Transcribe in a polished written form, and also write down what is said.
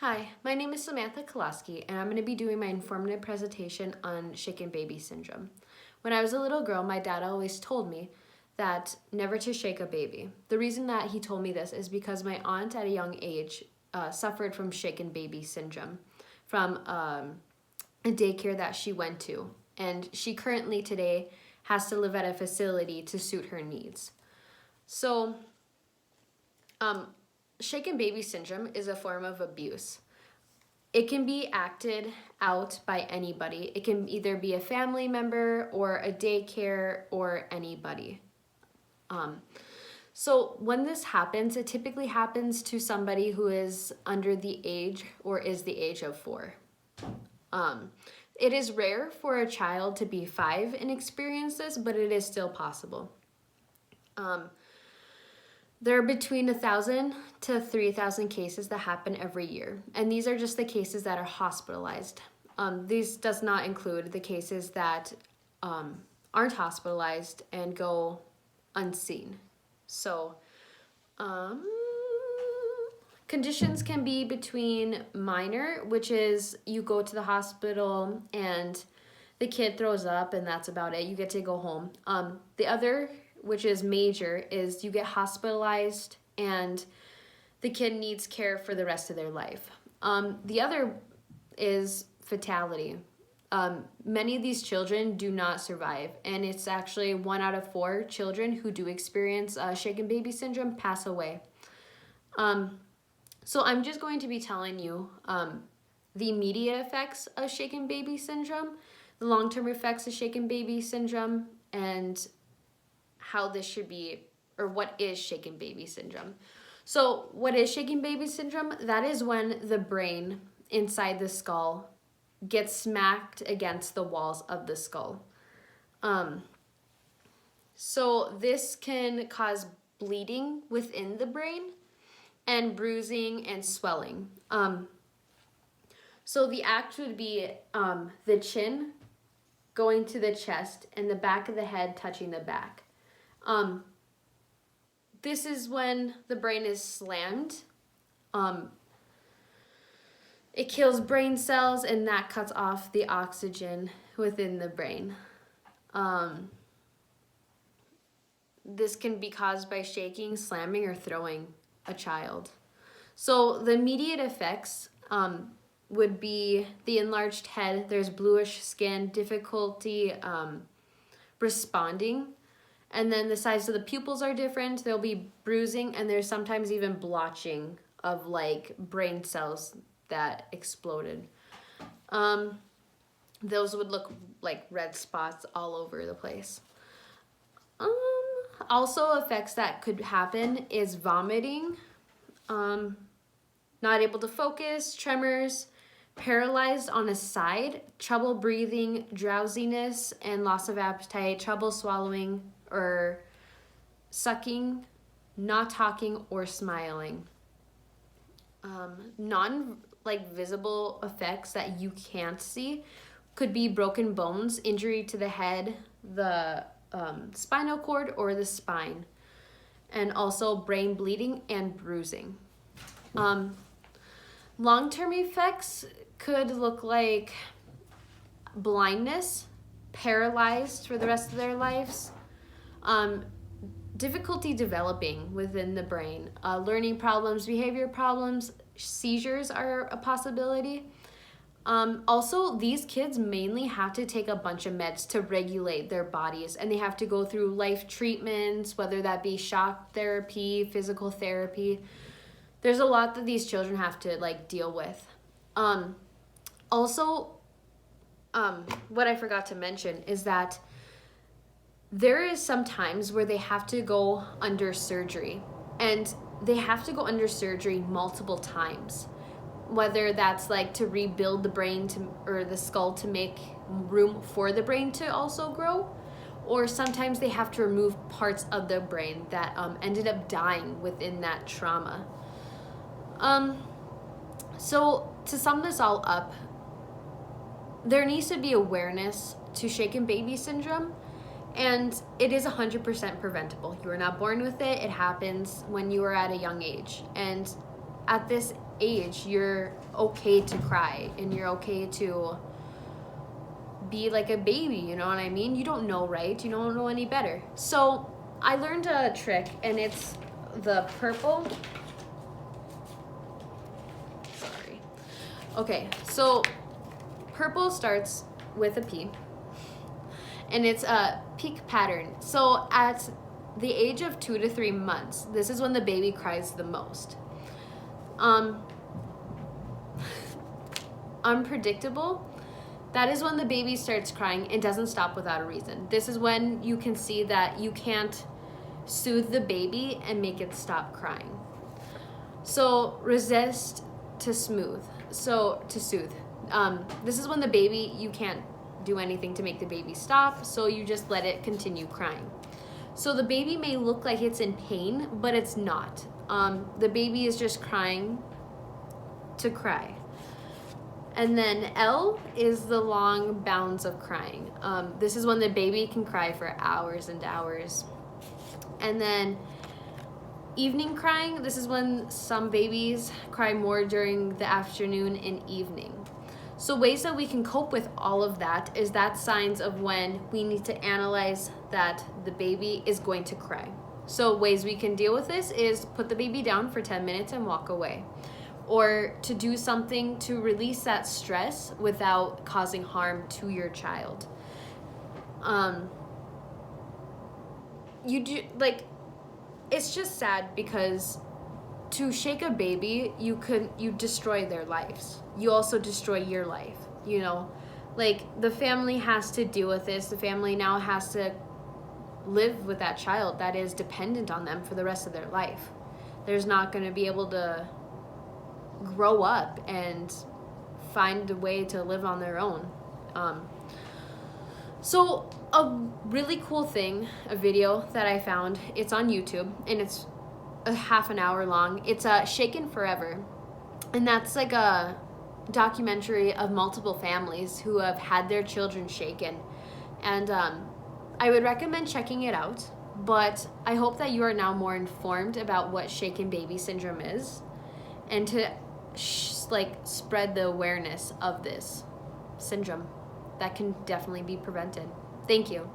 Hi, my name is Samantha Kolosky, and I'm going to be doing my informative presentation on shaken baby syndrome. When I was a little girl, my dad always told me that never to shake a baby. The reason that he told me this is because my aunt at a young age suffered from shaken baby syndrome from a daycare that she went to, and she currently today has to live at a facility to suit her needs. So, shaken baby syndrome is a form of abuse. It can be acted out by anybody. It can either be a family member or a daycare or anybody. So when this happens, it typically happens to somebody who is under the age or is the age of 4. It is rare for a child to be 5 and experience this, but it is still possible. There are between 1,000 to 3,000 cases that happen every year, and these are just the cases that are hospitalized. These does not include the cases that aren't hospitalized and go unseen. So, conditions can be between minor, which is you go to the hospital and the kid throws up and that's about it. You get to go home. The other, which is major, is you get hospitalized and the kid needs care for the rest of their life. The other is fatality. Many of these children do not survive, and it's actually 1 out of 4 children who do experience shaken baby syndrome pass away. So I'm just going to be telling you the immediate effects of shaken baby syndrome, the long-term effects of shaken baby syndrome, and how this should be, or what is shaken baby syndrome. So what is shaken baby syndrome? That is when the brain inside the skull gets smacked against the walls of the skull. So this can cause bleeding within the brain and bruising and swelling. So the act would be the chin going to the chest and the back of the head touching the back. This is when the brain is slammed. It kills brain cells and that cuts off the oxygen within the brain. This can be caused by shaking, slamming, or throwing a child. So the immediate effects would be the enlarged head, there's bluish skin, difficulty responding, and then the size of the pupils are different. There'll be bruising, and there's sometimes even blotching of like brain cells that exploded. Those would look like red spots all over the place. Also effects that could happen is vomiting, not able to focus, tremors, paralyzed on a side, trouble breathing, drowsiness, and loss of appetite, trouble swallowing or sucking, not talking or smiling. Visible effects that you can't see could be broken bones, injury to the head, the spinal cord or the spine, and also brain bleeding and bruising. Long-term effects could look like blindness, paralyzed for the rest of their lives, difficulty developing within the brain, learning problems, behavior problems, seizures are a possibility. Also, these kids mainly have to take a bunch of meds to regulate their bodies, and they have to go through life treatments, whether that be shock therapy, physical therapy. There's a lot that these children have to deal with. What I forgot to mention is that there is some times where they have to go under surgery, and they have to go under surgery multiple times, whether that's to rebuild the brain or the skull to make room for the brain to also grow, or sometimes they have to remove parts of the brain that ended up dying within that trauma. So to sum this all up, there needs to be awareness to shaken baby syndrome, and it is 100% preventable. You are not born with it. It happens when you are at a young age. And at this age, you're okay to cry and you're okay to be like a baby, you know what I mean? You don't know, right? You don't know any better. So I learned a trick, and it's the purple. Sorry. Okay, so purple starts with a P, and it's a peak pattern. So at the age of 2 to 3 months, this is when the baby cries the most. Unpredictable, that is when the baby starts crying and doesn't stop without a reason. This is when you can see that you can't soothe the baby and make it stop crying. So resist to smooth. So to soothe. This is when the baby, you can't do anything to make the baby stop, so you just let it continue crying. So the baby may look like it's in pain, but it's not. The baby is just crying to cry. And then L is the long bounds of crying. This is when the baby can cry for hours and hours. And then evening crying, this is when some babies cry more during the afternoon and evening. So ways that we can cope with all of that is that signs of when we need to analyze that the baby is going to cry. So ways we can deal with this is put the baby down for 10 minutes and walk away. Or to do something to release that stress without causing harm to your child. It's just sad because to shake a baby, you destroy their lives. You also destroy your life, you know? Like, the family has to deal with this. The family now has to live with that child that is dependent on them for the rest of their life. There's not going to be able to grow up and find a way to live on their own. So a really cool thing, a video that I found, it's on YouTube, and it's a half an hour long. It's Shaken Forever, and that's like a documentary of multiple families who have had their children shaken. And I would recommend checking it out, but I hope that you are now more informed about what shaken baby syndrome is, and to spread the awareness of this syndrome that can definitely be prevented. Thank you.